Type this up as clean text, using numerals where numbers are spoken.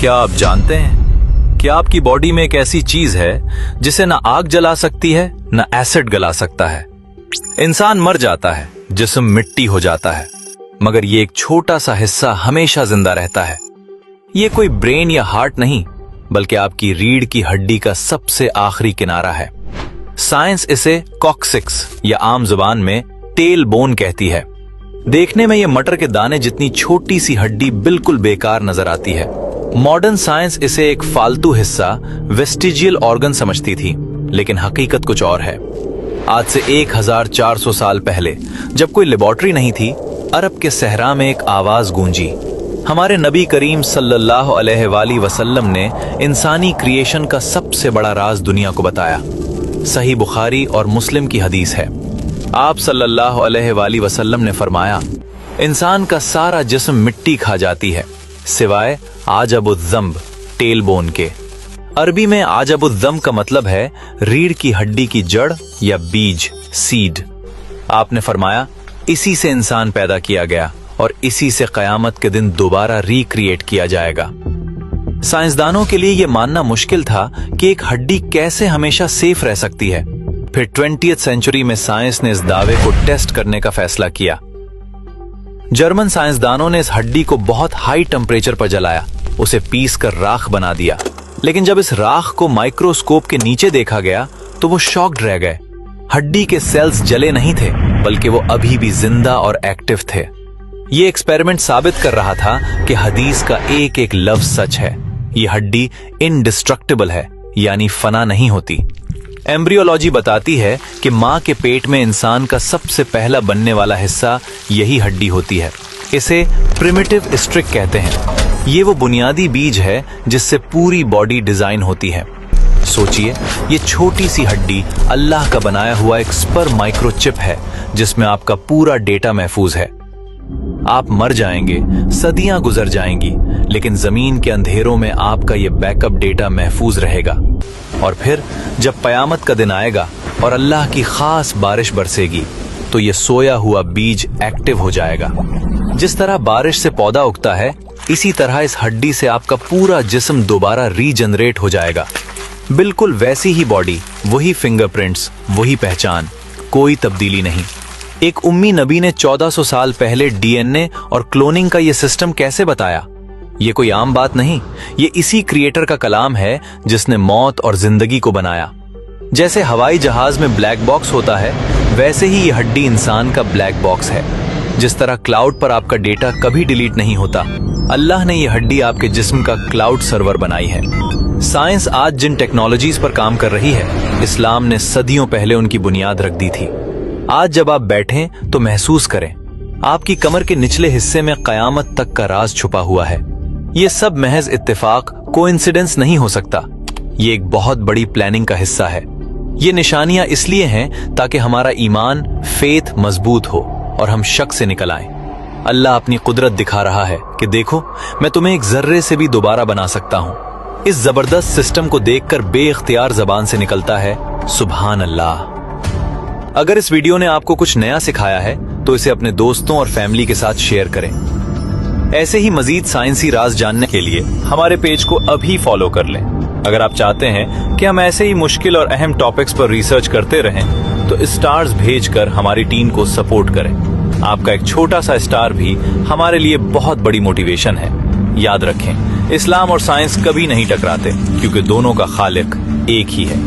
क्या आप जानते हैं कि आपकी बॉडी में एक ऐसी चीज है जिसे ना आग जला सकती है ना एसिड गला सकता है। इंसान मर जाता है, जिस्म मिट्टी हो जाता है, मगर ये एक छोटा सा हिस्सा हमेशा जिंदा रहता है। ये कोई ब्रेन या हार्ट नहीं, बल्कि आपकी रीढ़ की हड्डी का सबसे आखिरी किनारा है। साइंस इसे कॉक्सिक्स या आम जुबान में टेल बोन कहती है। देखने में ये मटर के दाने जितनी छोटी सी हड्डी बिल्कुल बेकार नजर आती है। मॉडर्न साइंस इसे एक फालतू हिस्सा, वेस्टिजियल ऑर्गन समझती थी, लेकिन हकीकत कुछ और है। आज से 1400 साल पहले, जब कोई लेबोरेटरी नहीं थी, अरब के सहरा में एक आवाज गूंजी। हमारे नबी करीम सल्लल्लाहु अलैहि वसल्लम ने इंसानी क्रिएशन का सबसे बड़ा राज दुनिया को बताया। सही बुखारी और मुस्लिम की हदीस है। आप सल्लल्लाहु अलैहि वसल्लम ने फरमाया, इंसान का सारा जिस्म मिट्टी खा जाती है सिवाय आजबुज़्ज़म्ब, टेल बोन के। अरबी में आजबुज़्ज़म्ब का मतलब है रीढ़ की हड्डी की जड़ या बीज, सीड। आपने फरमाया, इसी से इंसान पैदा किया गया और इसी से कयामत के दिन दोबारा रिक्रिएट किया जाएगा। साइंसदानों के लिए यह मानना मुश्किल था कि एक हड्डी कैसे हमेशा सेफ रह सकती है। फिर 20वीं सेंचुरी में साइंस ने इस दावे को टेस्ट करने का फैसला किया। जर्मन साइंसदानों ने इस हड्डी को बहुत हाई टेम्परेचर पर जलाया, उसे पीस कर राख बना दिया। लेकिन जब इस राख को माइक्रोस्कोप के नीचे देखा गया तो वो शॉक्ड रह गए। हड्डी के सेल्स जले नहीं थे, बल्कि वो अभी भी जिंदा और एक्टिव थे। ये एक्सपेरिमेंट साबित कर रहा था कि हदीस का एक एक लफ्ज सच है। ये हड्डी इनडिस्ट्रक्टिबल है, यानी फना नहीं होती। एम्ब्रियोलॉजी बताती है कि मां के पेट में इंसान का सबसे पहला बनने वाला हिस्सा यही हड्डी होती है। इसे प्रिमिटिव स्ट्रिक कहते हैं। ये वो बुनियादी बीज है जिससे पूरी बॉडी डिजाइन होती है। सोचिए, ये छोटी सी हड्डी अल्लाह का बनाया हुआ एक स्पर्म माइक्रोचिप है जिसमें आपका पूरा डेटा महफूज है। आप मर जाएंगे, सदियां गुजर जाएंगी, लेकिन जमीन के अंधेरों में आपका ये बैकअप डेटा महफूज रहेगा। और फिर जब कयामत का दिन आएगा और अल्लाह की खास बारिश बरसेगी, तो ये सोया हुआ बीज एक्टिव हो जाएगा। जिस तरह बारिश से पौधा उगता है, इसी तरह इस हड्डी से आपका पूरा जिस्म दोबारा रीजनरेट हो जाएगा। बिल्कुल वैसी ही बॉडी, वही फिंगरप्रिंट्स, वही पहचान, कोई तब्दीली नहीं। एक उम्मी नबी ने 1400 साल पहले डीएनए और क्लोनिंग का ये सिस्टम कैसे बताया? ये कोई आम बात नहीं, ये इसी क्रिएटर का कलाम है जिसने मौत और जिंदगी को बनाया। जैसे हवाई जहाज में ब्लैक बॉक्स होता है, वैसे ही ये हड्डी इंसान का ब्लैक बॉक्स है। जिस तरह क्लाउड पर आपका डेटा कभी डिलीट नहीं होता, अल्लाह ने ये हड्डी आपके जिस्म का क्लाउड सर्वर बनाई है। साइंस आज जिन टेक्नोलॉजीज पर काम कर रही है, इस्लाम ने सदियों पहले उनकी बुनियाद रख दी थी। आज जब आप बैठें तो महसूस करें, आपकी कमर के निचले हिस्से में कयामत तक का राज छुपा हुआ है। ये सब महज इत्तेफाक, कोइंसिडेंस नहीं हो सकता। ये एक बहुत बड़ी प्लानिंग का हिस्सा है। ये निशानियां इसलिए हैं ताकि हमारा ईमान, फेथ मजबूत हो और हम शक से निकल आएं। अल्लाह अपनी कुदरत दिखा रहा है कि देखो, मैं तुम्हें एक जर्रे से भी दोबारा बना सकता हूं। इस जबरदस्त सिस्टम को देखकर बेइख्तियार जबान से निकलता है, सुभान अल्लाह। अगर इस वीडियो ने आपको कुछ नया सिखाया है तो इसे अपने दोस्तों और फैमिली के साथ शेयर करें। ऐसे ही मजीद साइंसी राज जानने के लिए हमारे पेज को अभी फॉलो कर लें। अगर आप चाहते हैं कि हम ऐसे ही मुश्किल और अहम टॉपिक्स पर रिसर्च करते रहें, तो स्टार्स भेजकर हमारी टीम को सपोर्ट करें। आपका एक छोटा सा स्टार भी हमारे लिए बहुत बड़ी मोटिवेशन है। याद रखें, इस्लाम और साइंस कभी नहीं टकराते, क्योंकि दोनों का खालिक एक ही है।